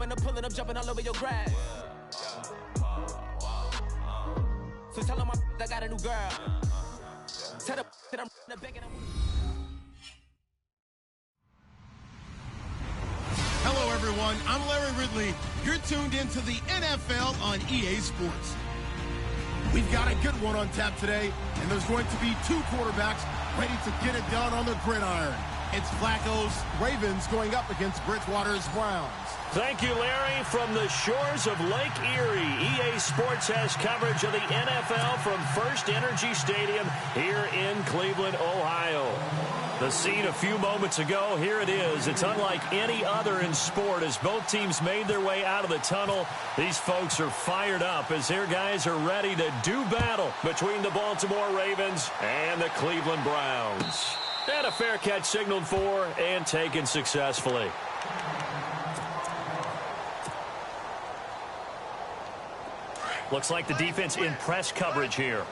running, pulling up, jumping all over your grass. So tell them I got a new girl. Tell them that I'm begging them. Hello, everyone. I'm Larry Ridley. You're tuned into the NFL on EA Sports. We've got a good one on tap today, and there's going to be two quarterbacks ready to get it done on the gridiron. It's Flacco's Ravens going up against Bridgewater's Browns. Thank you, Larry. From the shores of Lake Erie, EA Sports has coverage of the NFL from First Energy Stadium here in Cleveland, Ohio. The scene a few moments ago, here it is. It's unlike any other in sport as both teams made their way out of the tunnel. These folks are fired up as their guys are ready to do battle between the Baltimore Ravens and the Cleveland Browns. And a fair catch signaled for and taken successfully. Looks like the defense in press coverage here.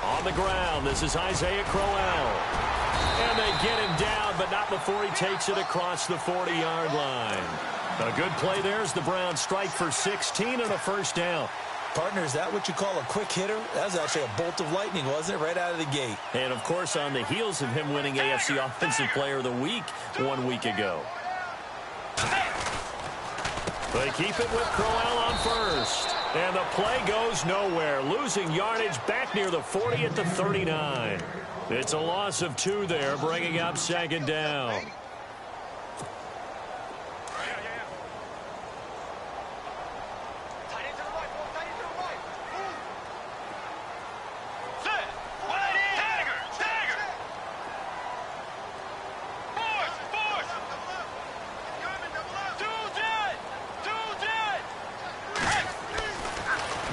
On the ground, this is Isaiah Crowell. And they get him down, but not before he takes it across the 40-yard line. A good play there as the Browns strike for 16 and a first down. Partner, is that what you call a quick hitter? That was actually a bolt of lightning, wasn't it? Right out of the gate. And, of course, on the heels of him winning AFC Offensive Player of the Week 1 week ago. They keep it with Crowell on first. And the play goes nowhere. Losing yardage back near the 40 at the 39. It's a loss of 2 there, bringing up second down.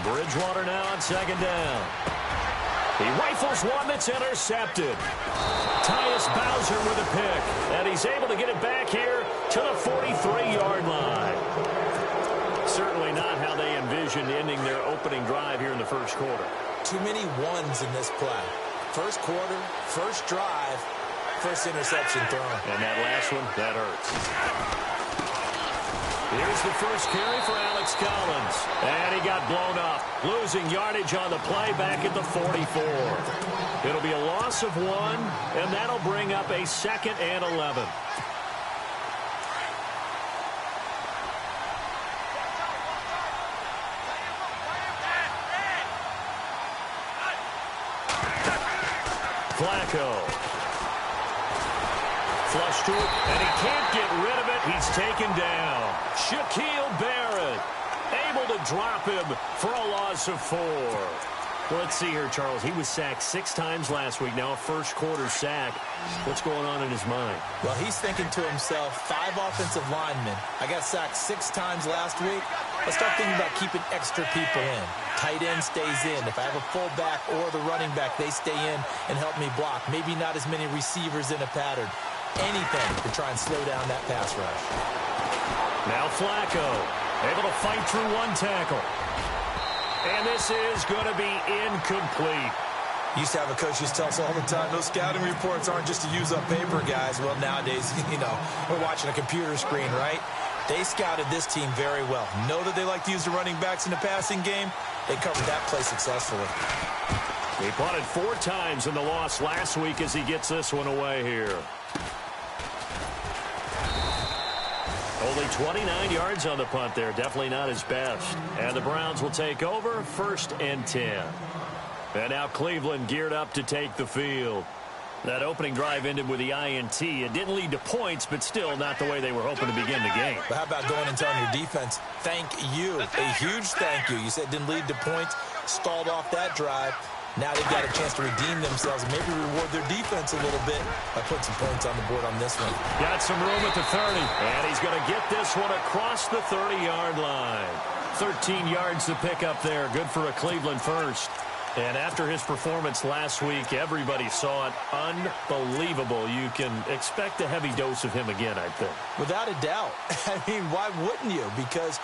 Bridgewater now on second down. He rifles one that's intercepted. Tyus Bowser with a pick. And he's able to get it back here to the 43-yard line. Certainly not how they envisioned ending their opening drive here in the first quarter. Too many ones in this play. First quarter, first drive, first interception thrown. And that last one, that hurts. Here's the first carry for Alex Collins. And he got blown up. Losing yardage on the play back at the 44. It'll be a loss of 1, and that'll bring up a 2nd and 11. Flacco. Flush to it, and he can't get rid of it. He's taken down. Shaquille Barrett able to drop him for a loss of 4. Well, let's see here, Charles. He was sacked 6 times last week. Now a first-quarter sack. What's going on in his mind? Well, he's thinking to himself, 5 offensive linemen. I got sacked 6 times last week. Let's start thinking about keeping extra people in. Tight end stays in. If I have a fullback or the running back, they stay in and help me block. Maybe not as many receivers in a pattern. Anything to try and slow down that pass rush. Now Flacco able to fight through 1 tackle. And this is going to be incomplete. Used to have a coach used to tell us all the time, those scouting reports aren't just to use up paper, guys. Well, nowadays, we're watching a computer screen, right? They scouted this team very well. Know that they like to use the running backs in the passing game. They covered that play successfully. He punted 4 times in the loss last week as he gets this one away here. Only 29 yards on the punt there. Definitely not his best. And the Browns will take over 1st and 10. And now Cleveland geared up to take the field. That opening drive ended with the INT. It didn't lead to points, but still not the way they were hoping to begin the game. But how about going and telling your defense, thank you. A huge thank you. You said it didn't lead to points, stalled off that drive. Now they've got a chance to redeem themselves and maybe reward their defense a little bit by putting some points on the board on this one. Got some room at the 30. And he's going to get this one across the 30-yard line. 13 yards to pick up there. Good for a Cleveland first. And after his performance last week, everybody saw it. Unbelievable. You can expect a heavy dose of him again, I think. Without a doubt. I mean, why wouldn't you? Because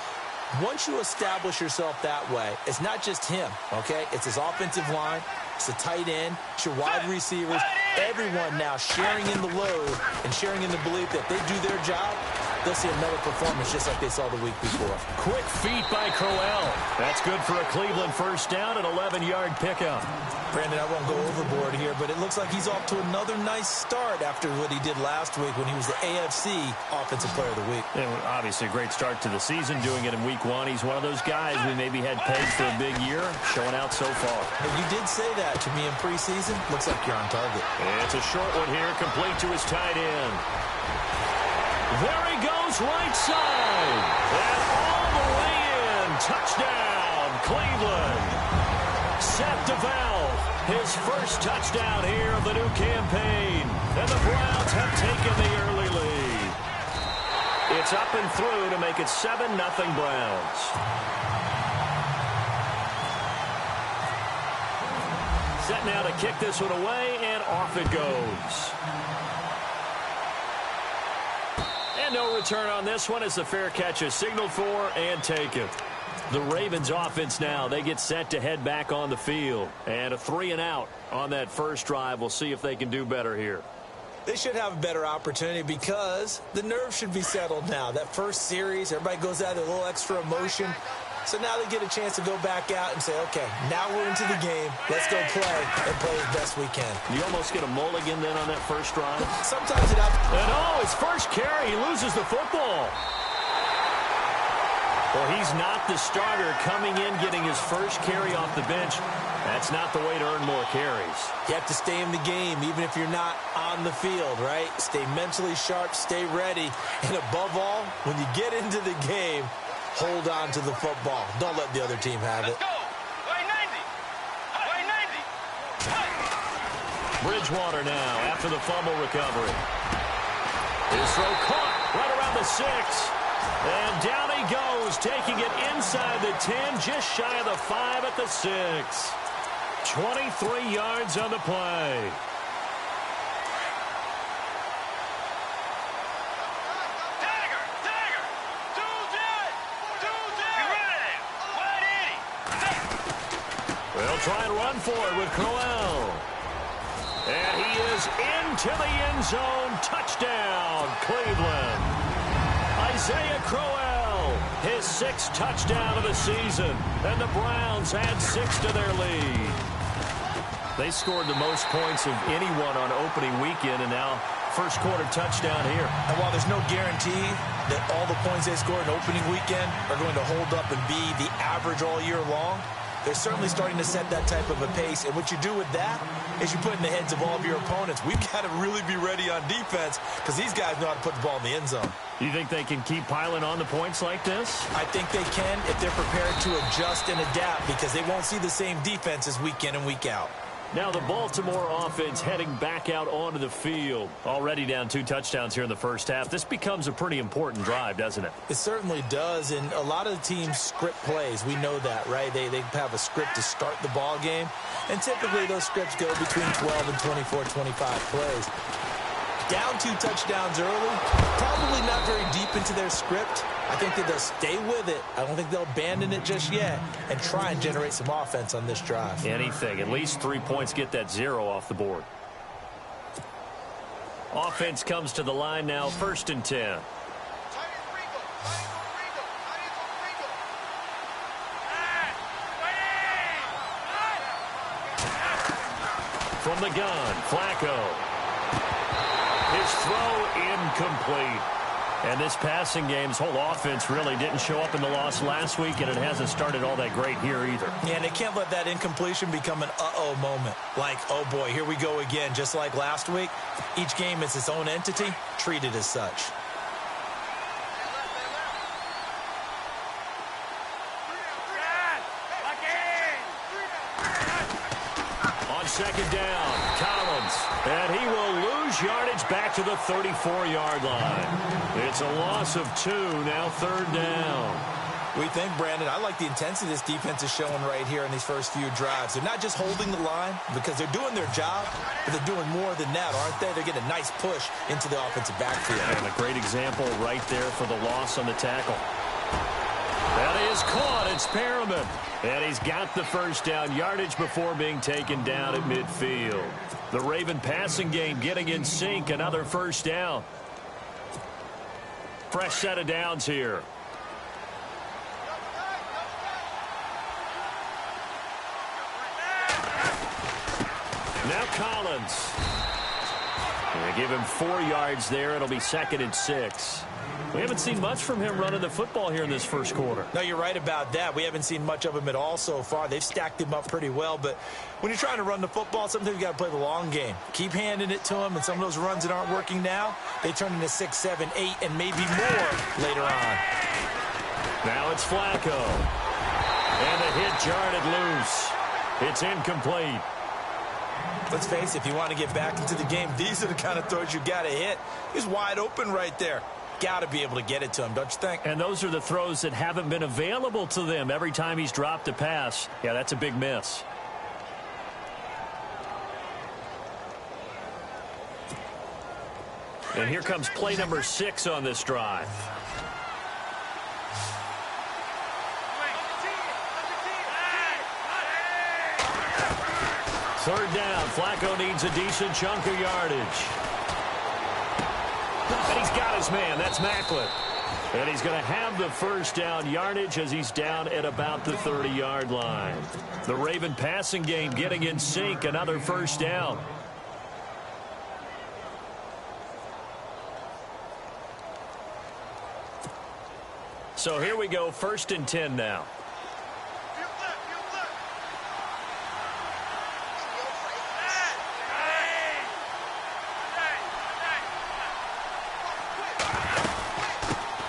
Once you establish yourself that way, it's not just him, okay? It's his offensive line, it's the tight end, it's your wide receivers, everyone now sharing in the load and sharing in the belief that if they do their job, they'll see another performance just like they saw the week before. Quick feet by Crowell. That's good for a Cleveland first down and 11-yard pickup. Brandon, I won't go overboard here, but it looks like he's off to another nice start after what he did last week when he was the AFC Offensive Player of the Week. And obviously a great start to the season, doing it in week 1. He's one of those guys we maybe had pegged for a big year, showing out so far. But you did say that to me in preseason. Looks like you're on target. It's a short one here, complete to his tight end. There he goes, right side. And all the way in. Touchdown, Cleveland. Seth DeValve, his first touchdown here of the new campaign. And the Browns have taken the early lead. It's up and through to make it 7-0 Browns. Set now to kick this one away, and off it goes. And no return on this one as the fair catch is signaled for and taken. The Ravens offense now, they get set to head back on the field. And a 3-and-out on that first drive. We'll see if they can do better here. They should have a better opportunity because the nerves should be settled now. That first series, everybody goes out with a little extra emotion. So now they get a chance to go back out and say, okay, now we're into the game. Let's go play and play as best we can. You almost get a mulligan then on that first drive. Sometimes it happens. And oh, his first carry, he loses the football. Well, he's not the starter coming in, getting his first carry off the bench. That's not the way to earn more carries. You have to stay in the game, even if you're not on the field, right? Stay mentally sharp, stay ready. And above all, when you get into the game, hold on to the football. Don't let the other team have it. Let's go. Way 90. Way 90. Bridgewater now after the fumble recovery. His throw caught right around the 6. And down he goes, taking it inside the 10, just shy of the 5 at the 6. 23 yards on the play. They'll try and run for it with Crowell. And he is into the end zone. Touchdown, Cleveland. Isaiah Crowell, his 6th touchdown of the season. And the Browns add 6 to their lead. They scored the most points of anyone on opening weekend, and now first quarter touchdown here. And while there's no guarantee that all the points they score in opening weekend are going to hold up and be the average all year long, they're certainly starting to set that type of a pace. And what you do with that is you put in the heads of all of your opponents, we've got to really be ready on defense because these guys know how to put the ball in the end zone. You think they can keep piling on the points like this? I think they can if they're prepared to adjust and adapt because they won't see the same defenses week in and week out. Now the Baltimore offense heading back out onto the field. Already down 2 touchdowns here in the first half. This becomes a pretty important drive, doesn't it? It certainly does, and a lot of the teams script plays. We know that, right? They have a script to start the ball game, and typically those scripts go between 12 and 24, 25 plays. Down 2 touchdowns early, probably not very deep into their script. I think that they'll stay with it. I don't think they'll abandon it just yet and try and generate some offense on this drive. Anything. At least 3 points, get that 0 off the board. Offense comes to the line now, 1st and 10. From the gun, Flacco. His throw incomplete. And this passing game's whole offense really didn't show up in the loss last week, and it hasn't started all that great here either. Yeah, and they can't let that incompletion become an uh-oh moment. Like, oh boy, here we go again, just like last week. Each game is its own entity, treated as such. On 2nd down, Collins. And he will lose yardage back to the 34-yard line. It's a loss of 2, now 3rd down. We think, Brandon, I like the intensity this defense is showing right here in these first few drives. They're not just holding the line because they're doing their job, but they're doing more than that, aren't they? They're getting a nice push into the offensive backfield. And a great example right there for the loss on the tackle. That is caught. It's Perriman. And he's got the first down yardage before being taken down at midfield. The Raven passing game getting in sync. Another first down. Fresh set of downs here. Now Collins. They give him 4 yards there. It'll be 2nd and 6. We haven't seen much from him running the football here in this first quarter. No, you're right about that. We haven't seen much of him at all so far. They've stacked him up pretty well, but when you're trying to run the football, sometimes you got to play the long game. Keep handing it to him, and some of those runs that aren't working now, they turn into 6, 7, 8, and maybe more later on. Now it's Flacco. And the hit jarred it loose. It's incomplete. Let's face it, if you want to get back into the game, these are the kind of throws you got to hit. He's wide open right there. Got to be able to get it to him, don't you think? And those are the throws that haven't been available to them every time he's dropped a pass. Yeah, that's a big miss. And here comes play number 6 on this drive. Third down. Flacco needs a decent chunk of yardage. And he's got his man. That's Macklin. And he's going to have the first down yardage as he's down at about the 30-yard line. The Raven passing game getting in sync. Another first down. So here we go. 1st and 10 now.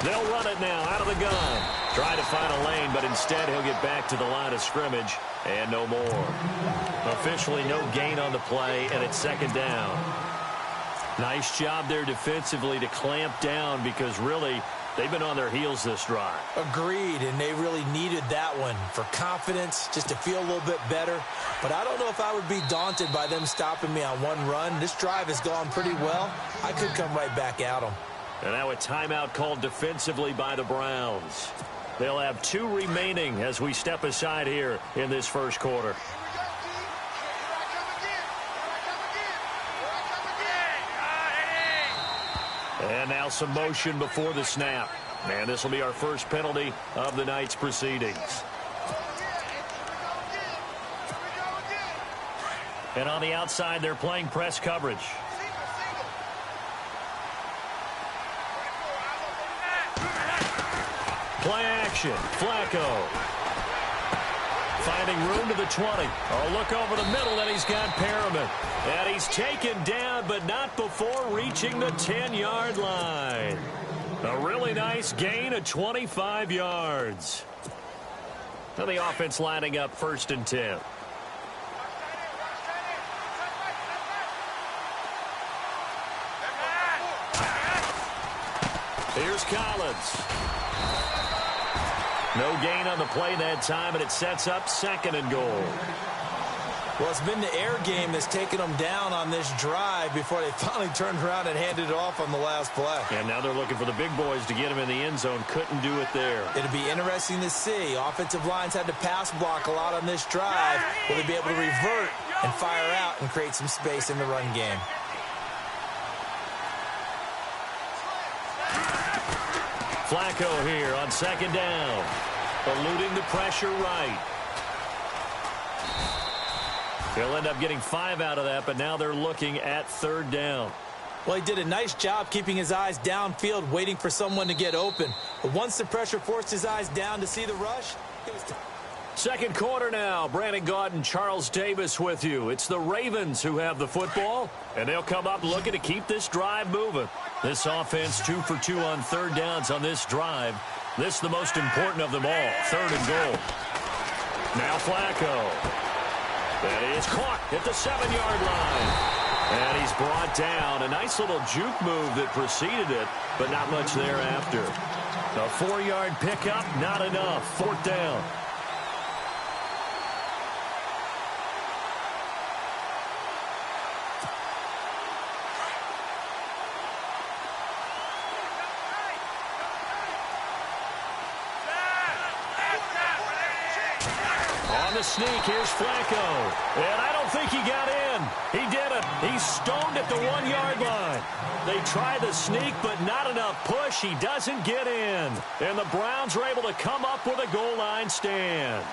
They'll run it now out of the gun. Try to find a lane, but instead he'll get back to the line of scrimmage and no more. Officially no gain on the play, and it's 2nd down. Nice job there defensively to clamp down because really they've been on their heels this drive. Agreed, and they really needed that one for confidence, just to feel a little bit better. But I don't know if I would be daunted by them stopping me on one run. This drive has gone pretty well. I could come right back at them. And now a timeout called defensively by the Browns. They'll have 2 remaining as we step aside here in this first quarter. And now some motion before the snap. And this will be our first penalty of the night's proceedings. And on the outside, they're playing press coverage. Play action. Flacco. Finding room to the 20. Oh, look over the middle, and he's got Perriman. And he's taken down, but not before reaching the 10-yard line. A really nice gain of 25 yards. Now the offense lining up 1st and 10. Here's Collins. No gain on the play that time, and it sets up 2nd and goal. Well, it's been the air game that's taken them down on this drive before they finally turned around and handed it off on the last play. And now they're looking for the big boys to get him in the end zone. Couldn't do it there. It'll be interesting to see. Offensive lines had to pass block a lot on this drive. Will they be able to revert and fire out and create some space in the run game? Flacco here on 2nd down. Eluding the pressure right. They'll end up getting 5 out of that, but now they're looking at 3rd down. Well, he did a nice job keeping his eyes downfield, waiting for someone to get open. But once the pressure forced his eyes down to see the rush, it was time. 2nd quarter now. Brandon Gaudin and Charles Davis with you. It's the Ravens who have the football, and they'll come up looking to keep this drive moving. This offense 2 for 2 on 3rd downs on this drive. This is the most important of them all, 3rd and goal. Now Flacco. That is caught at the 7-yard line. And he's brought down. A nice little juke move that preceded it, but not much thereafter. A 4-yard pickup, not enough. 4th down. the sneak. Here's Flacco. And I don't think he got in. He didn't. He's stoned at the 1-yard line. They try the sneak, but not enough push. He doesn't get in. And the Browns are able to come up with a goal line stand.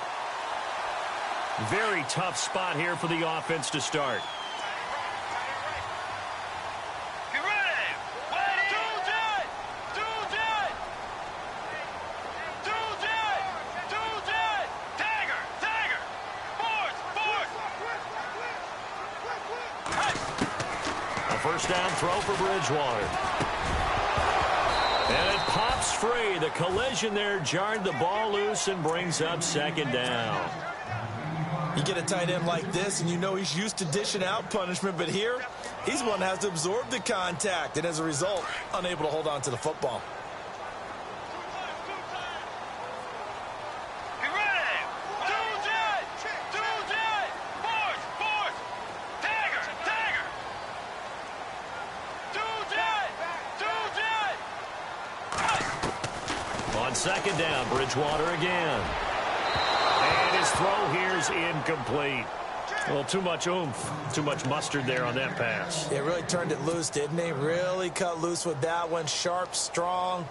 Very tough spot here for the offense to start. First down throw for Bridgewater. And it pops free. The collision there jarred the ball loose and brings up second down. You get a tight end like this, and you know he's used to dishing out punishment, but here, he's one that has to absorb the contact, and as a result, unable to hold on to the football. Second down, Bridgewater again. And his throw here is incomplete. Well, too much oomph, too much mustard there on that pass. It really turned it loose, didn't he? Really cut loose with that one. Sharp, strong.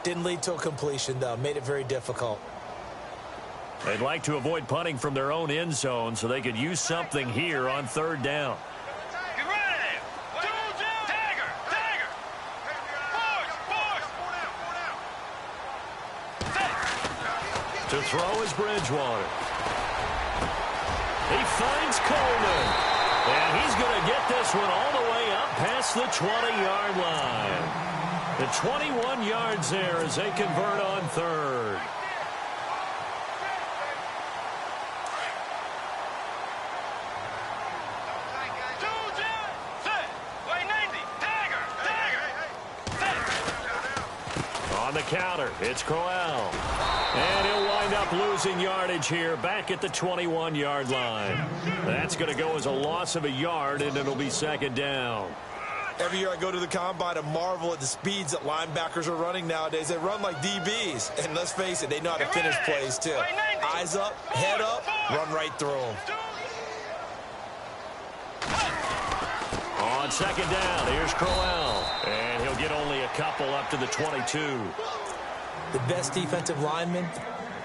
Didn't lead to a completion, though. Made it very difficult. They'd like to avoid punting from their own end zone so they could use something here on third down. To throw is Bridgewater. He finds Coleman. And he's going to get this one all the way up past the 20-yard line. The 21 yards there as they convert on third. On the counter, it's Crowell. And he'll wind up losing yardage here back at the 21-yard line. That's going to go as a loss of a yard, and it'll be second down. Every year I go to the combine and marvel at the speeds that linebackers are running nowadays. They run like DBs. And let's face it, they know how to finish plays, too. Eyes up, head up, run right through them. On second down, here's Crowell. And he'll get only a couple up to the 22. The best defensive linemen,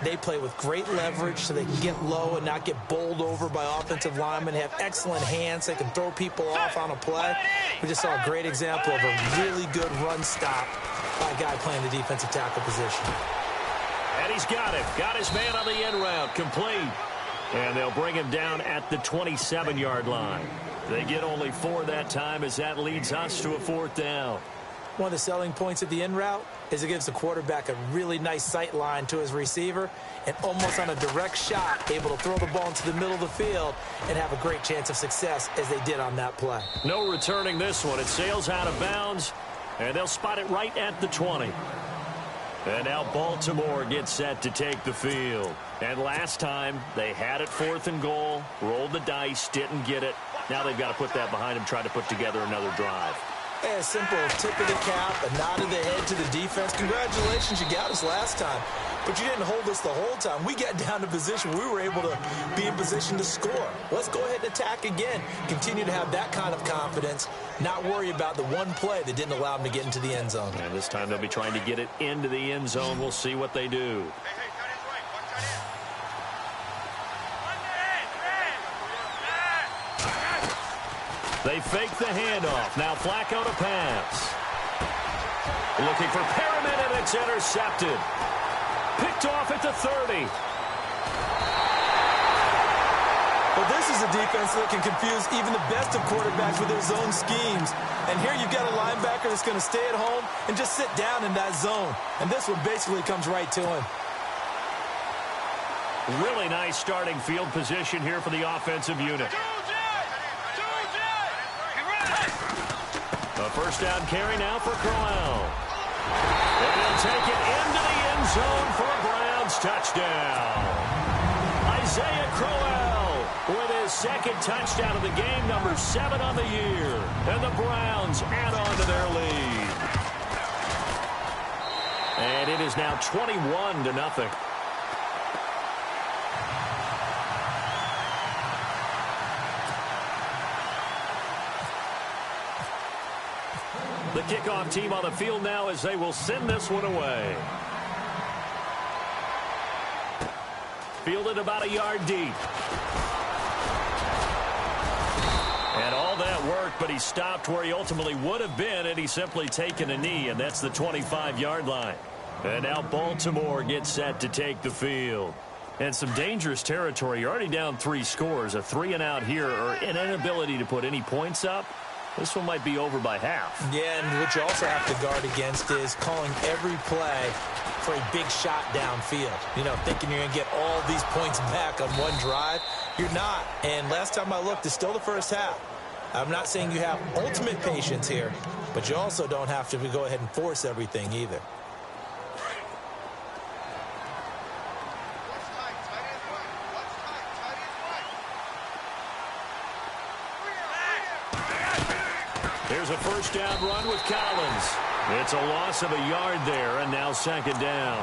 they play with great leverage so they can get low and not get bowled over by offensive linemen. They have excellent hands. They can throw people off on a play. We just saw a great example of a really good run stop by a guy playing the defensive tackle position. And he's got it. Got his man on the end route. Complete. And they'll bring him down at the 27-yard line. They get only 4 that time as that leads us to a fourth down. One of the selling points of the in route is it gives the quarterback a really nice sight line to his receiver and almost on a direct shot able to throw the ball into the middle of the field and have a great chance of success as they did on that play. No returning this one. It sails out of bounds, and they'll spot it right at the 20. And now Baltimore gets set to take the field. And last time, they had it 4th and goal, rolled the dice, didn't get it. Now they've got to put that behind them, try to put together another drive. A simple tip of the cap, a nod of the head to the defense. Congratulations, you got us last time. But you didn't hold us the whole time. We got down to position. We were able to be in position to score. Let's go ahead and attack again. Continue to have that kind of confidence. Not worry about the one play that didn't allow them to get into the end zone. And this time they'll be trying to get it into the end zone. We'll see what they do. They fake the handoff. Now Flacco to pass. Looking for Perriman, and it's intercepted. Picked off at the 30. Well, this is a defense that can confuse even the best of quarterbacks with their zone schemes. And here you've got a linebacker that's going to stay at home and just sit down in that zone. And this one basically comes right to him. Really nice starting field position here for the offensive unit. A first down carry now for Crowell. And he'll take it into the end zone for a Browns touchdown. Isaiah Crowell with his second touchdown of the game, number 7 on the year. And the Browns add on to their lead. And it is now 21-0. The kickoff team on the field now as they will send this one away. Fielded about a yard deep. And all that work, but he stopped where he ultimately would have been had he simply taken a knee, and that's the 25-yard line. And now Baltimore gets set to take the field. And some dangerous territory. You're already down 3 scores. A 3-and-out here, or an inability to put any points up. This one might be over by half. Yeah, and what you also have to guard against is calling every play for a big shot downfield. You know, thinking you're going to get all these points back on one drive. You're not. And last time I looked, it's still the first half. I'm not saying you have ultimate patience here, but you also don't have to go ahead and force everything either. Here's a first down run with Collins. It's a loss of a yard there, and now second down.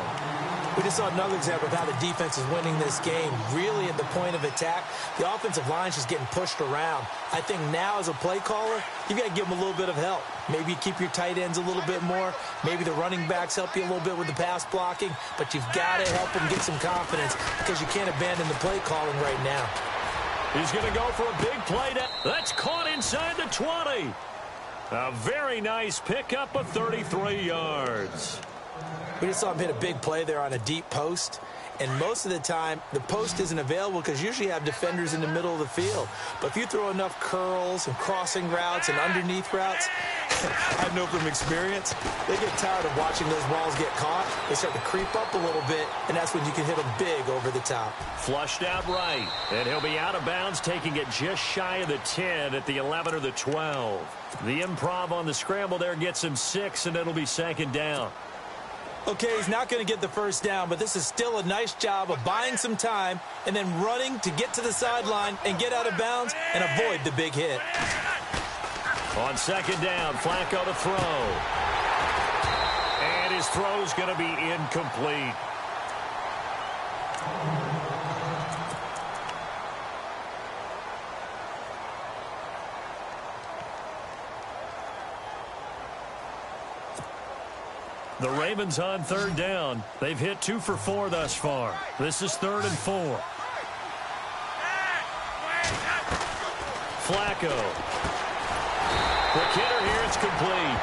We just saw another example of how the defense is winning this game. Really at the point of attack, the offensive line's just getting pushed around. I think now as a play caller, you've got to give them a little bit of help. Maybe you keep your tight ends a little bit more. Maybe the running backs help you a little bit with the pass blocking. But you've got to help them get some confidence because you can't abandon the play calling right now. He's going to go for a big play. That's caught inside the 20. A very nice pickup of 33 yards. We just saw him hit a big play there on a deep post. And most of the time, the post isn't available because usually you have defenders in the middle of the field. But if you throw enough curls and crossing routes and underneath routes, I know from experience, they get tired of watching those balls get caught. They start to creep up a little bit, and that's when you can hit them big over the top. Flushed out right, and he'll be out of bounds, taking it just shy of the 10 at the 11 or the 12. The improv on the scramble there gets him 6, and it'll be second down. Okay, he's not going to get the first down, but this is still a nice job of buying some time and then running to get to the sideline and get out of bounds and avoid the big hit. On second down, Flacco to throw. And his throw's going to be incomplete. The Ravens on third down. They've hit 2 for 4 thus far. This is 3rd and 4. Flacco. The hitter here, it's complete.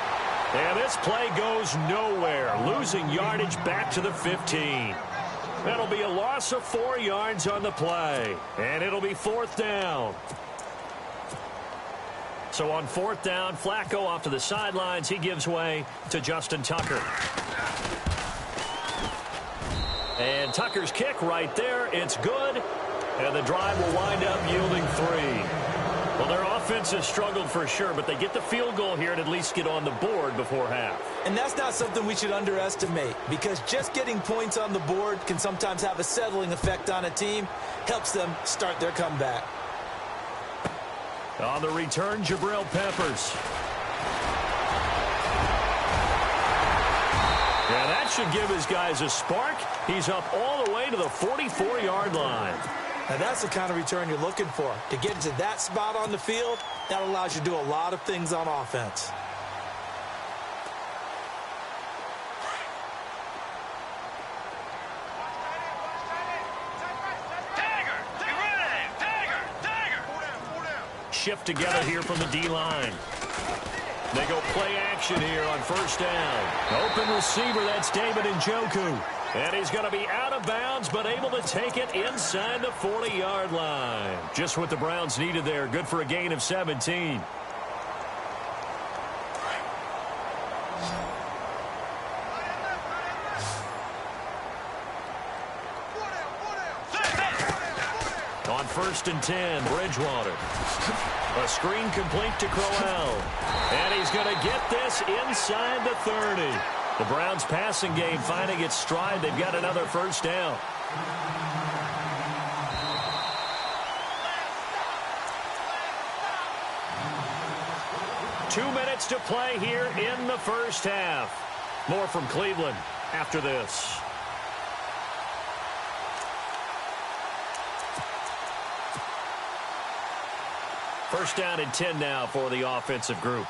And this play goes nowhere. Losing yardage back to the 15. That'll be a loss of 4 yards on the play. And it'll be 4th down. So on 4th down, Flacco off to the sidelines. He gives way to Justin Tucker. And Tucker's kick right there. It's good. And the drive will wind up yielding 3. Well, their offense has struggled for sure, but they get the field goal here and at least get on the board before half. And that's not something we should underestimate, because just getting points on the board can sometimes have a settling effect on a team. Helps them start their comeback. On the return, Jabril Peppers. Yeah, that should give his guys a spark. He's up all the way to the 44-yard line. Now, that's the kind of return you're looking for. To get into that spot on the field, that allows you to do a lot of things on offense. Shift together here from the D-line. They go play action here on first down. Open receiver, that's David Njoku. And he's going to be out of bounds, but able to take it inside the 40-yard line. Just what the Browns needed there. Good for a gain of 17. On 1st and 10, Bridgewater. A screen complete to Crowell. And he's going to get this inside the 30. The Browns passing game finding its stride. They've got another first down. Two minutes to play here in the first half. More from Cleveland after this. First down and 10 now for the offensive group.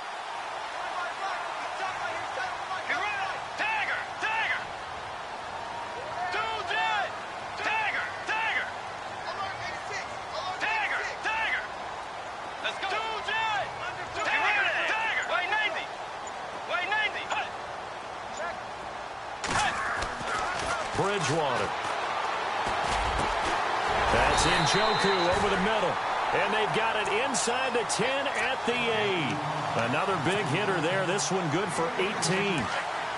Bridgewater. That's Njoku over the middle. And they've got it inside the 10 at the 8. Another big hitter there. This one good for 18.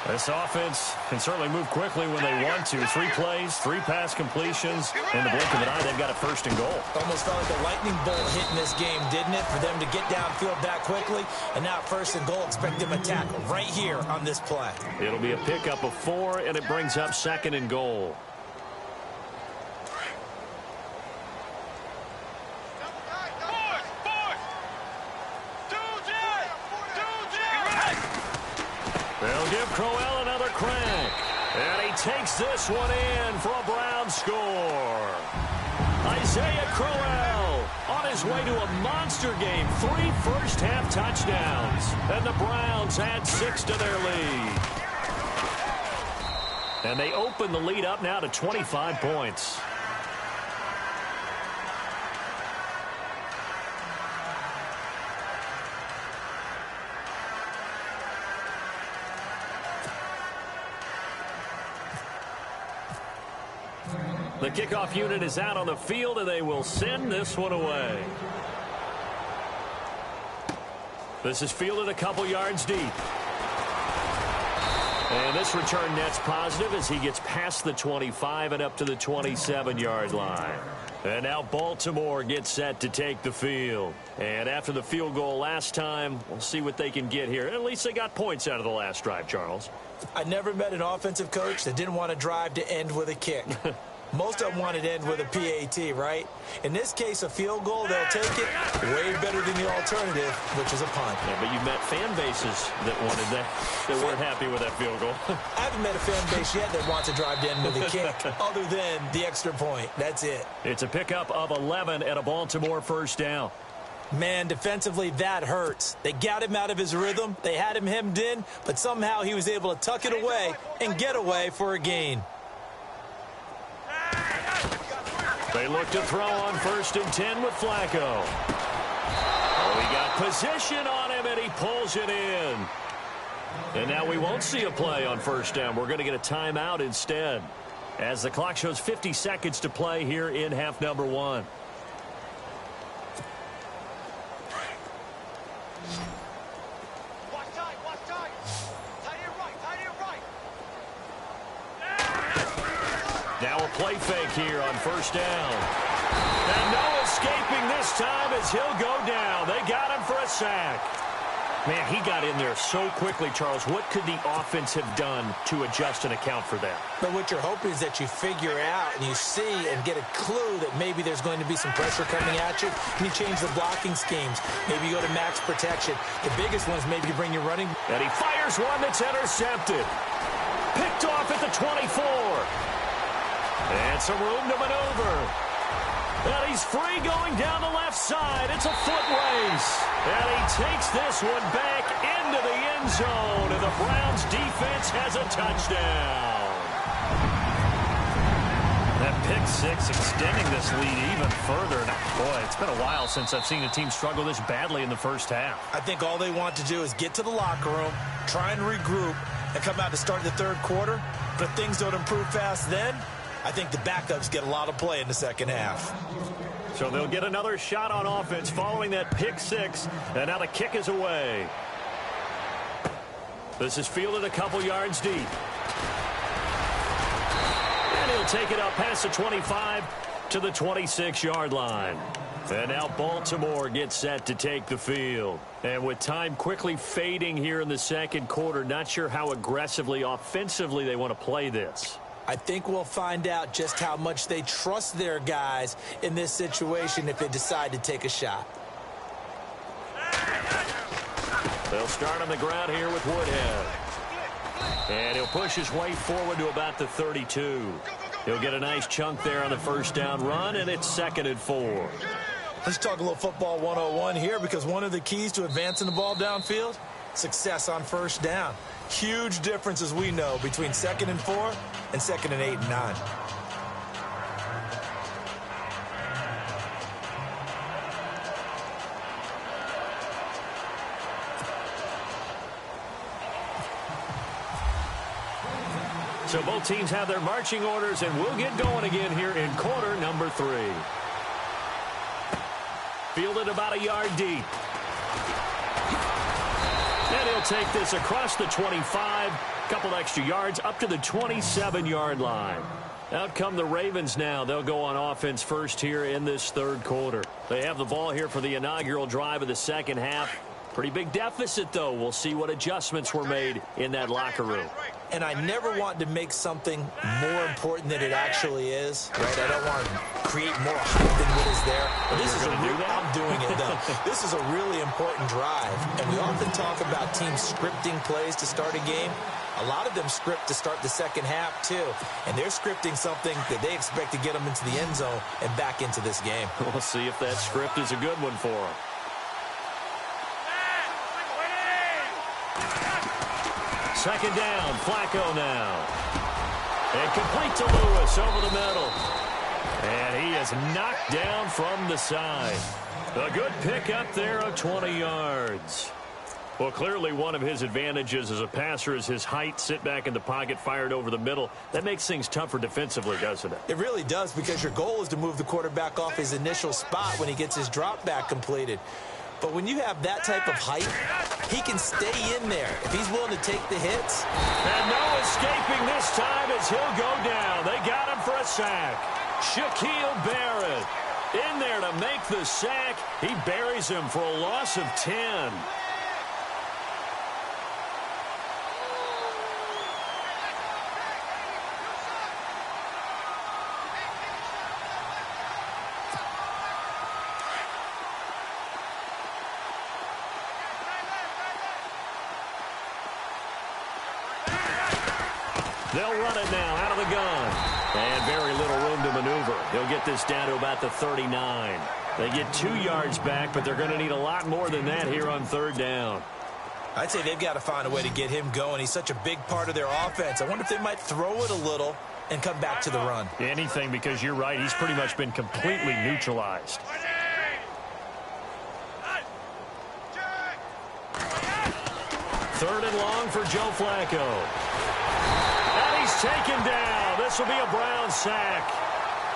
This offense can certainly move quickly when they want to. 3 plays, 3 pass completions. In the blink of an eye, they've got a first and goal. Almost felt like a lightning bolt hit in this game, didn't it? For them to get downfield that quickly. And now first and goal, expect them to tackle right here on this play. It'll be a pickup of 4, and it brings up second and goal. They'll give Crowell another crack. And he takes this one in for a Brown score. Isaiah Crowell on his way to a monster game. 3 first-half touchdowns. And the Browns add 6 to their lead. And they open the lead up now to 25 points. The kickoff unit is out on the field, and they will send this one away. This is fielded a couple yards deep. And this return net's positive as he gets past the 25 and up to the 27-yard line. And now Baltimore gets set to take the field. And after the field goal last time, we'll see what they can get here. At least they got points out of the last drive, Charles. I never met an offensive coach that didn't want to drive to end with a kick. Most of them wanted to end with a PAT, right? In this case, a field goal, they'll take it way better than the alternative, which is a punt. Yeah, but you met fan bases that wanted that, that weren't happy with that field goal. I haven't met a fan base yet that wants to drive to end with a kick, other than the extra point. That's it. It's a pickup of 11 and a Baltimore first down. Man, defensively, that hurts. They got him out of his rhythm. They had him hemmed in, but somehow he was able to tuck it away and get away for a gain. They look to throw on 1st and 10 with Flacco. Oh, he got position on him, and he pulls it in. And now we won't see a play on 1st down. We're going to get a timeout instead, as the clock shows 50 seconds to play here in half number 1. Now a play fake here on 1st down. And no escaping this time as he'll go down. They got him for a sack. Man, he got in there so quickly, Charles. What could the offense have done to adjust and account for that? But what you're hoping is that you figure out and you see and get a clue that maybe there's going to be some pressure coming at you, and you change the blocking schemes. Maybe you go to max protection. The biggest one is maybe you bring your running. And he fires one that's intercepted. Picked off at the 24. And some room to maneuver. And he's free going down the left side. It's a foot race. And he takes this one back into the end zone. And the Browns defense has a touchdown. That pick six extending this lead even further. Now, boy, it's been a while since I've seen a team struggle this badly in the first half. I think all they want to do is get to the locker room, try and regroup, and come out to start the third quarter. But if things don't improve fast then, I think the backups get a lot of play in the second half. So they'll get another shot on offense following that pick six. And now the kick is away. This is fielded a couple yards deep. And he'll take it up past the 25 to the 26-yard line. And now Baltimore gets set to take the field. And with time quickly fading here in the second quarter, not sure how aggressively, offensively they want to play this. I think we'll find out just how much they trust their guys in this situation if they decide to take a shot. They'll start on the ground here with Woodhead. And he'll push his way forward to about the 32. He'll get a nice chunk there on the first down run, and it's 2nd and 4. Let's talk a little football 101 here, because one of the keys to advancing the ball downfield, success on first down. Huge difference, as we know, between 2nd and 4 and 2nd and 8 and 9. So both teams have their marching orders, and we'll get going again here in quarter number 3. Fielded about a yard deep. And he'll take this across the 25. Couple extra yards up to the 27-yard line. Out come the Ravens now. They'll go on offense first here in this third quarter. They have the ball here for the inaugural drive of the second half. Pretty big deficit, though. We'll see what adjustments were made in that locker room. And I never want to make something more important than it actually is, right? I don't want to create more hype than what is there. But this is I'm doing it, though. This is a really important drive. And we often talk about teams scripting plays to start a game. A lot of them script to start the second half, too. And they're scripting something that they expect to get them into the end zone and back into this game. We'll see if that script is a good one for them. Second down, Flacco now. And complete to Lewis over the middle. And he is knocked down from the side. A good pickup there of 20 yards. Well, clearly one of his advantages as a passer is his height. Sit back in the pocket, fired over the middle. That makes things tougher defensively, doesn't it? It really does, because your goal is to move the quarterback off his initial spot when he gets his drop back completed. But when you have that type of height, he can stay in there if he's willing to take the hits. And no escaping this time as he'll go down. They got him for a sack. Shaquille Barrett in there to make the sack. He buries him for a loss of 10. They'll run it now out of the gun. And very little room to maneuver. He'll get this down to about the 39. They get 2 yards back, but they're going to need a lot more than that here on third down. I'd say they've got to find a way to get him going. He's such a big part of their offense. I wonder if they might throw it a little and come back to the run. Anything, because you're right. He's pretty much been completely neutralized. Third and long for Joe Flacco. And he's taken down. This will be a Brown sack.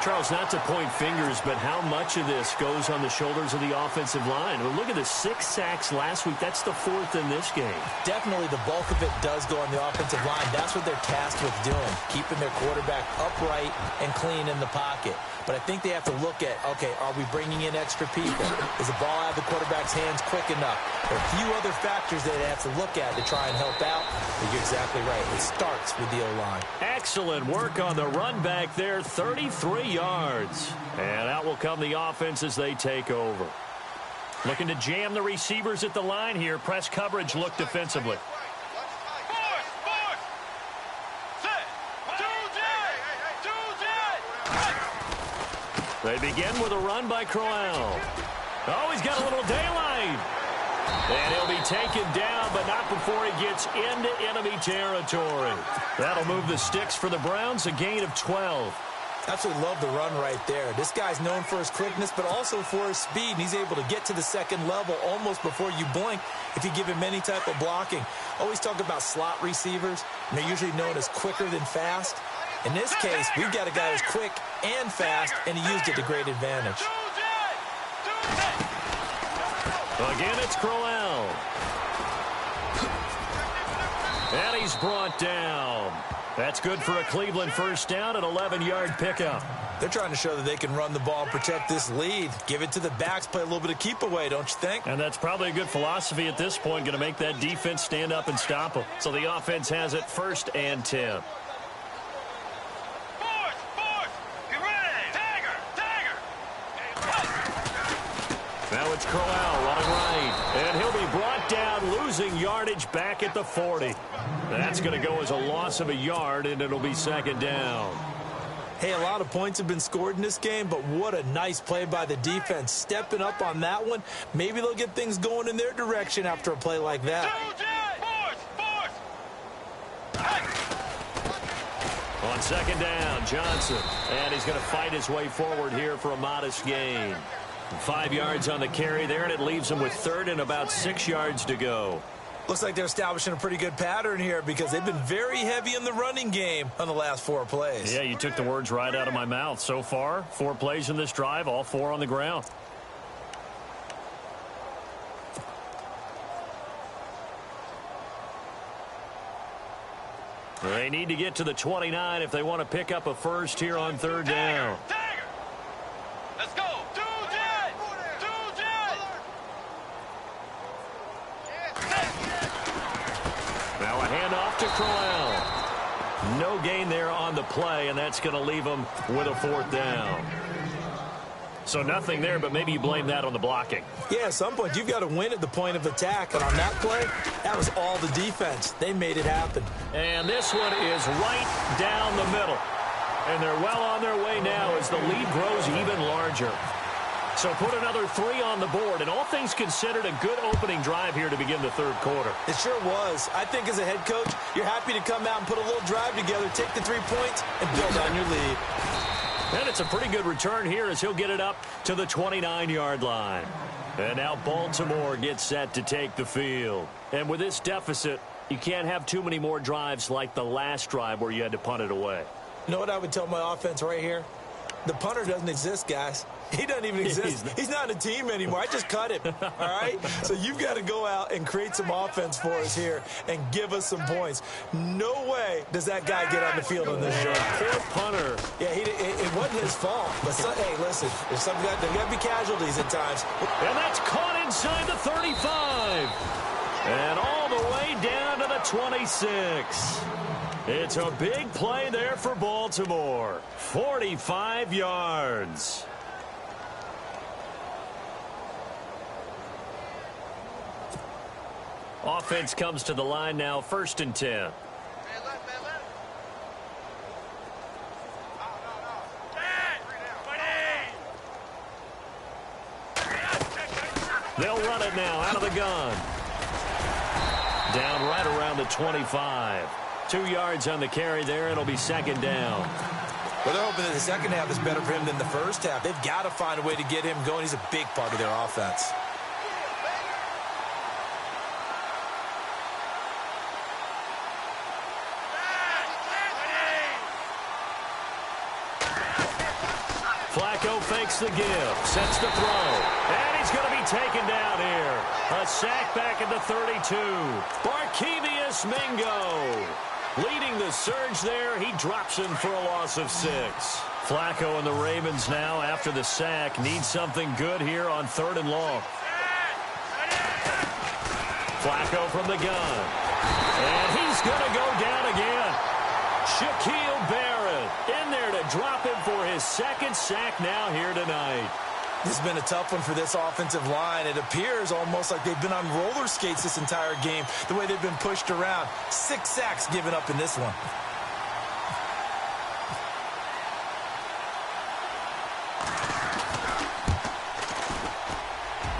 Charles, not to point fingers, but how much of this goes on the shoulders of the offensive line? Well, look at the 6 sacks last week. That's the 4th in this game. Definitely the bulk of it does go on the offensive line. That's what they're tasked with doing, keeping their quarterback upright and clean in the pocket. But I think they have to look at, okay, are we bringing in extra people? Is the ball out of the quarterback's hands quick enough? There are a few other factors that they have to look at to try and help out. But you're exactly right. It starts with the O-line. Excellent work on the run back there, 33 yards. And out will come the offense as they take over. Looking to jam the receivers at the line here. Press coverage look defensively. They begin with a run by Crowell. Oh, he's got a little daylight. And he'll be taken down, but not before he gets into enemy territory. That'll move the sticks for the Browns, a gain of 12. Absolutely love the run right there. This guy's known for his quickness, but also for his speed. And he's able to get to the second level almost before you blink if you give him any type of blocking. Always talk about slot receivers, and they're usually known as quicker than fast. In this case, we've got a guy who's quick and fast, and he used it to great advantage. Again, it's Crowell. And he's brought down. That's good for a Cleveland first down, an 11-yard pickup. They're trying to show that they can run the ball and protect this lead. Give it to the backs, play a little bit of keep away, don't you think? And that's probably a good philosophy at this point, going to make that defense stand up and stop them. So the offense has it 1st and 10. Now it's Crowell running right, and he'll be brought down, losing yardage back at the 40. That's going to go as a loss of a yard, and it'll be 2nd down. Hey, a lot of points have been scored in this game, but what a nice play by the defense. Stepping up on that one, maybe they'll get things going in their direction after a play like that. On 2nd down, Johnson, and he's going to fight his way forward here for a modest gain. 5 yards on the carry there, and it leaves him with 3rd and about 6 yards to go. Looks like they're establishing a pretty good pattern here because they've been very heavy in the running game on the last 4 plays. Yeah, you took the words right out of my mouth. So far, 4 plays in this drive, all 4 on the ground. They need to get to the 29 if they want to pick up a first here on 3rd down. Let's go. Now a handoff to Crowell. No gain there on the play, and that's going to leave them with a 4th down. So nothing there, but maybe you blame that on the blocking. Yeah, at some point, you've got to win at the point of attack. And on that play, that was all the defense. They made it happen. And this one is right down the middle. And they're well on their way now as the lead grows even larger. So put another 3 on the board, and all things considered, a good opening drive here to begin the 3rd quarter. It sure was. I think as a head coach, you're happy to come out and put a little drive together, take the 3 points, and build on your lead. And it's a pretty good return here as he'll get it up to the 29-yard line. And now Baltimore gets set to take the field. And with this deficit, you can't have too many more drives like the last drive where you had to punt it away. You know what I would tell my offense right here? The punter doesn't exist, guys. He doesn't even exist. He's not in a team anymore. I just cut him, all right? So you've got to go out and create some offense for us here and give us some points. No way does that guy get on the field on this drive. Poor punter. Yeah, it wasn't his fault. But, hey, listen, there's got to be casualties at times. And that's caught inside the 35. And all the way down to the 26. It's a big play there for Baltimore. 45 yards. Offense comes to the line now, 1st and 10. They'll run it now out of the gun. Down right around the 25. 2 yards on the carry there. It'll be 2nd down. Well, they're hoping that the second half is better for him than the first half. They've got to find a way to get him going. He's a big part of their offense. Flacco fakes the give, sets the throw, and he's going to be taken down here. A sack back at the 32. Barkevious Mingo leading the surge there. He drops him for a loss of 6. Flacco and the Ravens now, after the sack, need something good here on 3rd and long. Flacco from the gun. And he's going to go down again. Shaquille Barrett in there to drop him for his 2nd sack now here tonight. This has been a tough one for this offensive line. It appears almost like they've been on roller skates this entire game, the way they've been pushed around. 6 sacks given up in this one.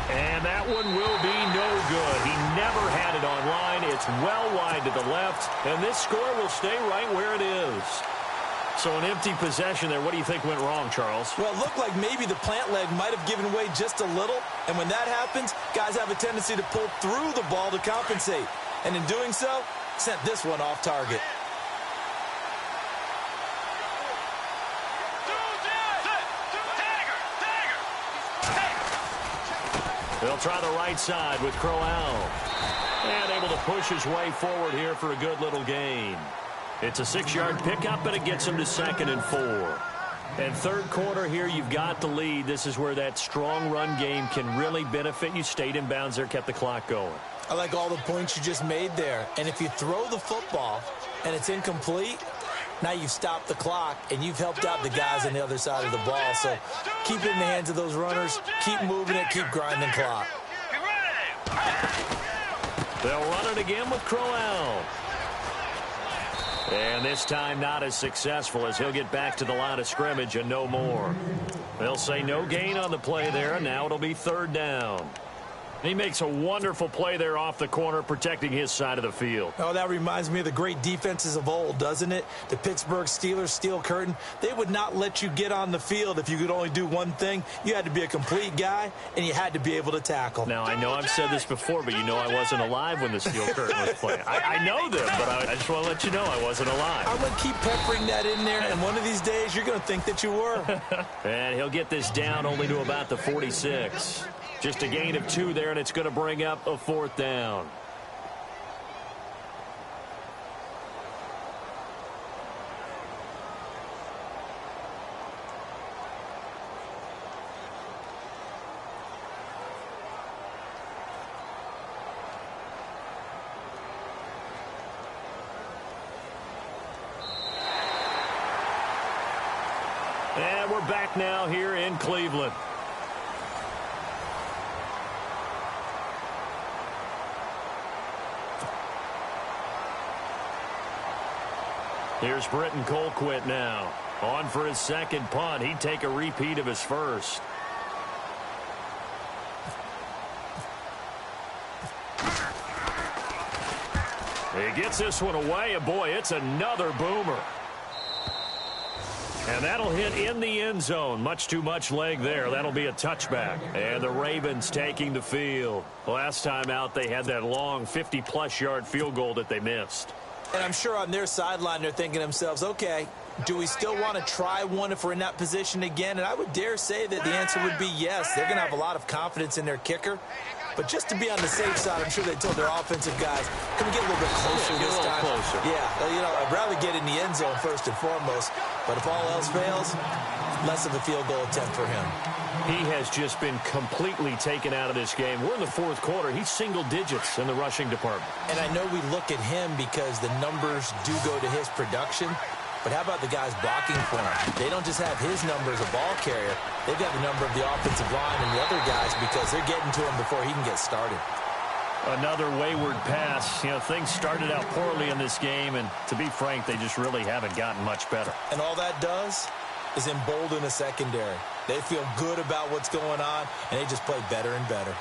And that one will be no good. He never had it on line. It's well wide to the left, and this score will stay right where it is. So an empty possession there. What do you think went wrong, Charles? Well, it looked like maybe the plant leg might have given way just a little. And when that happens, guys have a tendency to pull through the ball to compensate. And in doing so, sent this one off target. They'll try the right side with Crowell. And able to push his way forward here for a good little gain. It's a 6-yard pickup, and it gets him to 2nd and 4. And 3rd quarter here, you've got the lead. This is where that strong run game can really benefit you. Stayed in bounds there, kept the clock going. I like all the points you just made there. And if you throw the football and it's incomplete, now you've stopped the clock and you've helped out the guys on the other side of the ball. So keep it in the hands of those runners. Keep moving it. Keep grinding clock. They'll run it again with Crowell. And this time not as successful as he'll get back to the line of scrimmage and no more. They'll say no gain on the play there, and now it'll be 3rd down. He makes a wonderful play there off the corner, protecting his side of the field. Oh, that reminds me of the great defenses of old, doesn't it? The Pittsburgh Steelers, steel curtain. They would not let you get on the field if you could only do one thing. You had to be a complete guy, and you had to be able to tackle. Now, I know I've said this before, but you know I wasn't alive when the steel curtain was playing. I know them, but I just want to let you know I wasn't alive. I'm going to keep peppering that in there, and one of these days you're going to think that you were. And he'll get this down only to about the 46. Just a gain of 2 there, and it's going to bring up a 4th down. And we're back now here in Cleveland. Here's Britton Colquitt now. On for his second punt. He'd take a repeat of his first. He gets this one away, and boy, it's another boomer. And that'll hit in the end zone. Much too much leg there. That'll be a touchback. And the Ravens taking the field. Last time out, they had that long 50-plus yard field goal that they missed. And I'm sure on their sideline they're thinking to themselves, okay, do we still want to try one if we're in that position again? And I would dare say that the answer would be yes. They're going to have a lot of confidence in their kicker. But just to be on the safe side, I'm sure they told their offensive guys, can we get a little bit closer this time? Closer. Yeah, you know, I'd rather get in the end zone first and foremost. But if all else fails, less of a field goal attempt for him. He has just been completely taken out of this game. We're in the 4th quarter. He's single digits in the rushing department. And I know we look at him because the numbers do go to his production. But how about the guys blocking for him? They don't just have his number as a ball carrier. They've got the number of the offensive line and the other guys because they're getting to him before he can get started. Another wayward pass. You know, things started out poorly in this game, and to be frank, they just really haven't gotten much better. And all that does is embolden the secondary. They feel good about what's going on, and they just play better and better.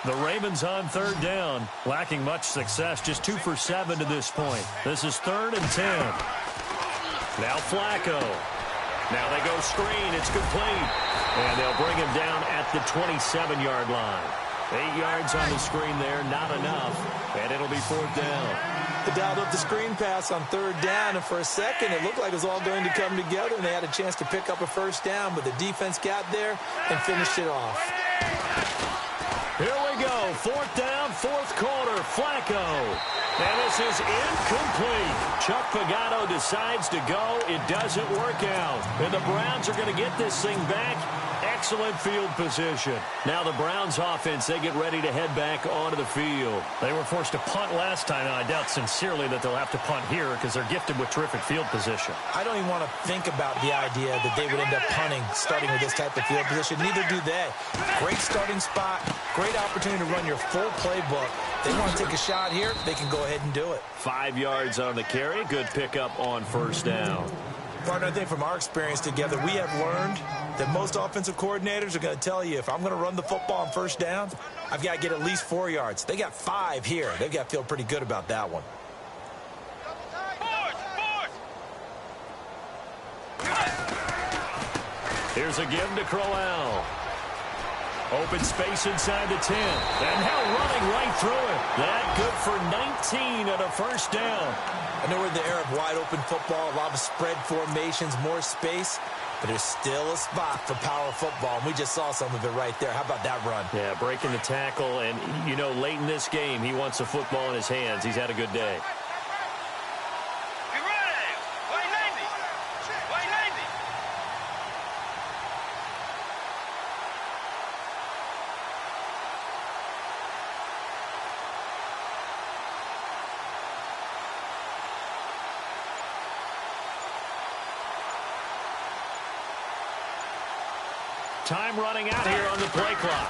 The Ravens on 3rd down, lacking much success, just 2 for 7 to this point. This is 3rd and 10. Now Flacco. Now they go screen. It's complete. And they'll bring him down at the 27-yard line. 8 yards on the screen there, not enough. And it'll be 4th down. They dialed up the screen pass on 3rd down, and for a second it looked like it was all going to come together, and they had a chance to pick up a 1st down, but the defense got there and finished it off. Here we go. 4th down, 4th quarter. Flacco. And this is incomplete. Chuck Pagano decides to go. It doesn't work out. And the Browns are going to get this thing back. Excellent field position. Now the Browns offense, they get ready to head back onto the field. They were forced to punt last time, and I doubt sincerely that they'll have to punt here because they're gifted with terrific field position. I don't even want to think about the idea that they would end up punting starting with this type of field position. Neither do they. Great starting spot, great opportunity to run your full playbook. They want to take a shot here, they can go ahead and do it. 5 yards on the carry. Good pickup on 1st down. Partner, I think from our experience together, we have learned that most offensive coordinators are going to tell you if I'm going to run the football on 1st down, I've got to get at least 4 yards. They got 5 here. They've got to feel pretty good about that one. Here's a give to Crowell. Open space inside the 10. And now running right through it. That good for 19 at a 1st down. I know we're in the era of wide-open football, a lot of spread formations, more space, but there's still a spot for power football, and we just saw some of it right there. How about that run? Yeah, breaking the tackle, and, you know, late in this game, he wants the football in his hands. He's had a good day. Time running out here on the play clock.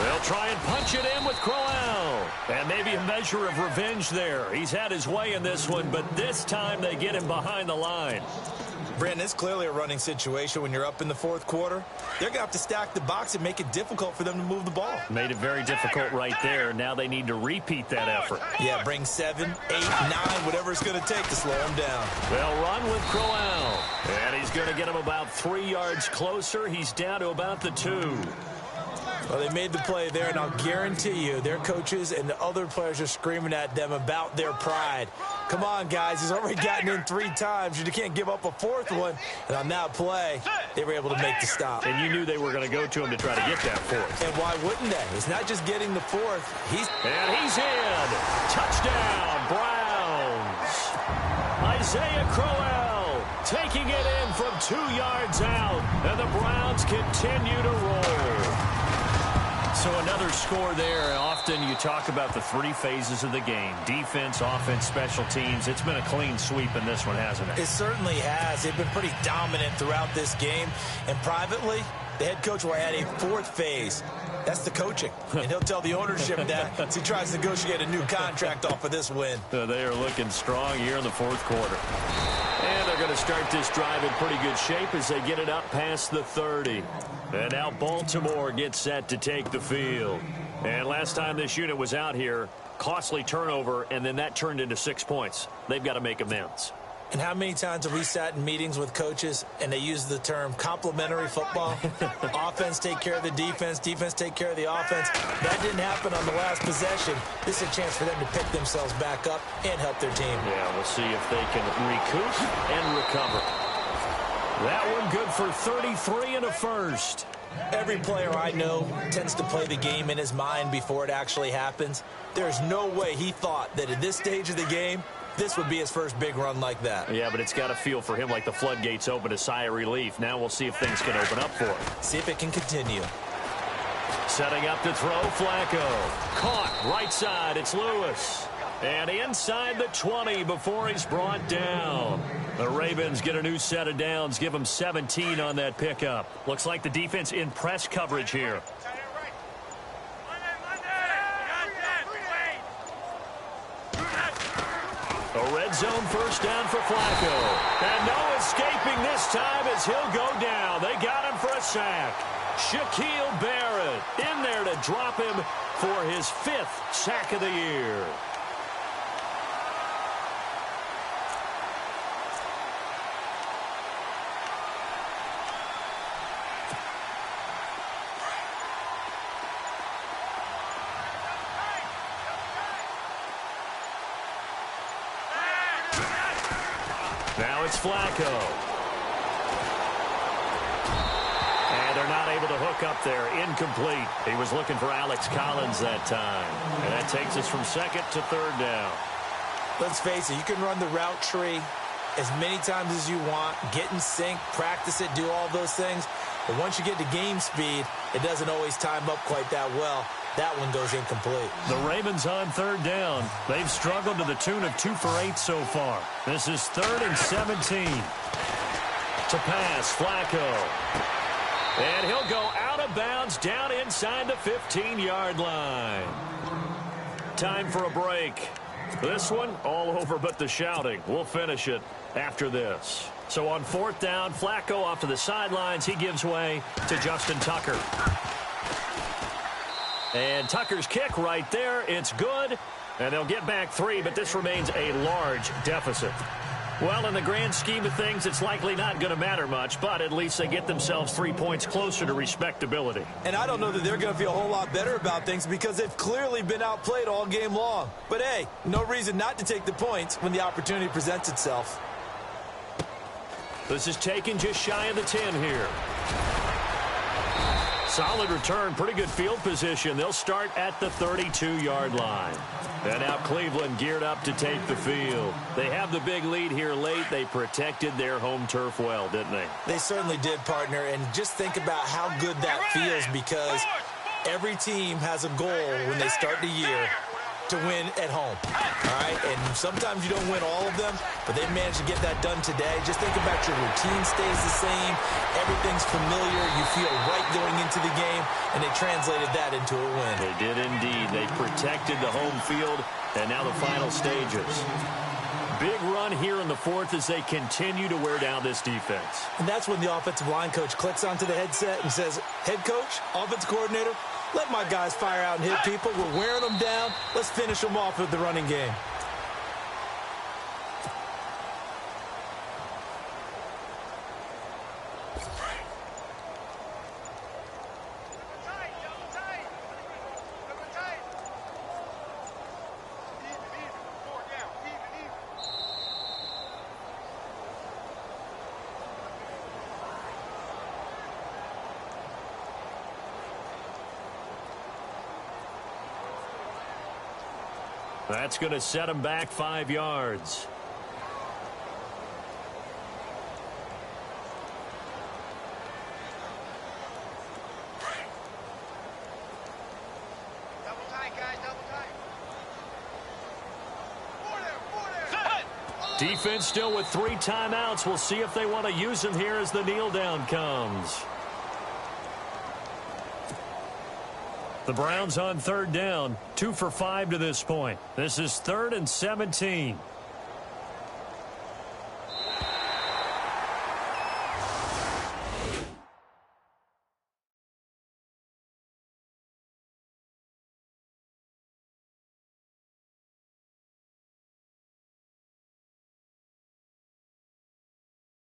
They'll try and punch it in with Crowell. And maybe a measure of revenge there. He's had his way in this one, but this time they get him behind the line. Brandon, it's clearly a running situation when you're up in the fourth quarter. They're going to have to stack the box and make it difficult for them to move the ball. Made it very difficult right there. Now they need to repeat that effort. Yeah, bring 7, 8, 9, whatever it's going to take to slow them down. They'll run with Crowell. And he's going to get him about 3 yards closer. He's down to about the 2. Well, they made the play there, and I'll guarantee you their coaches and the other players are screaming at them about their pride. Come on, guys. He's already gotten in 3 times. You can't give up a 4th one. And on that play, they were able to make the stop. And you knew they were going to go to him to try to get that 4th. And why wouldn't they? It's not just getting the 4th. And he's in. Touchdown, Browns. Isaiah Crowell taking it in from 2 yards out. And the Browns continue to roll. So another score there. Often you talk about the 3 phases of the game. Defense, offense, special teams. It's been a clean sweep in this one, hasn't it? It certainly has. They've been pretty dominant throughout this game. And privately, the head coach will add a 4th phase. That's the coaching. And he'll tell the ownership that as he tries to negotiate a new contract off of this win. They are looking strong here in the 4th quarter. And they're going to start this drive in pretty good shape as they get it up past the 30. And now Baltimore gets set to take the field. And last time this unit was out here, costly turnover, and then that turned into 6 points. They've got to make amends. And how many times have we sat in meetings with coaches and they use the term complementary football? Offense take care of the defense, defense take care of the offense. That didn't happen on the last possession. This is a chance for them to pick themselves back up and help their team. Yeah, we'll see if they can recoup and recover. That one good for 33 and a first. Every player I know tends to play the game in his mind before it actually happens. There's no way he thought that at this stage of the game, this would be his first big run like that. Yeah, but it's got to feel for him like the floodgates open, a sigh of relief. Now we'll see if things can open up for him. See if it can continue. Setting up to throw, Flacco. Caught, right side, it's Lewis. And inside the 20 before he's brought down. The Ravens get a new set of downs, give them 17 on that pickup. Looks like the defense in press coverage here. A red zone first down for Flacco. And no escaping this time as he'll go down. They got him for a sack. Shaquille Barrett in there to drop him for his 5th sack of the year. Now it's Flacco. And they're not able to hook up there. Incomplete. He was looking for Alex Collins that time. And that takes us from 2nd to 3rd down. Let's face it, you can run the route tree as many times as you want, get in sync, practice it, do all those things. But once you get to game speed, it doesn't always time up quite that well. That one goes incomplete. The Ravens on 3rd down. They've struggled to the tune of 2 for 8 so far. This is 3rd and 17. To pass, Flacco. And he'll go out of bounds down inside the 15-yard line. Time for a break. This one all over but the shouting. We'll finish it after this. So on 4th down, Flacco off to the sidelines. He gives way to Justin Tucker. And Tucker's kick right there. It's good. And they'll get back 3, but this remains a large deficit. Well, in the grand scheme of things, it's likely not going to matter much, but at least they get themselves 3 points closer to respectability. And I don't know that they're going to feel a whole lot better about things because they've clearly been outplayed all game long. But, hey, no reason not to take the points when the opportunity presents itself. This is taken just shy of the 10 here. Solid return, pretty good field position. They'll start at the 32-yard line. And now Cleveland geared up to take the field. They have the big lead here late. They protected their home turf well, didn't they? They certainly did, partner. And just think about how good that feels because every team has a goal when they start the year. to win at home. All right, and sometimes you don't win all of them, but they managed to get that done today. Just think about your routine stays the same. Everything's familiar. You feel right going into the game, and they translated that into a win. They did indeed. They protected the home field, and now the final stages. Big run here in the fourth as they continue to wear down this defense. And that's when the offensive line coach clicks onto the headset and says, head coach, offense coordinator, let my guys fire out and hit people. We're wearing them down. Let's finish them off with the running game. That's going to set him back 5 yards. Double tight, guys, double tight. Defense still with 3 timeouts. We'll see if they want to use them here as the kneel down comes. The Browns on third down, 2 for 5 to this point. This is 3rd and 17.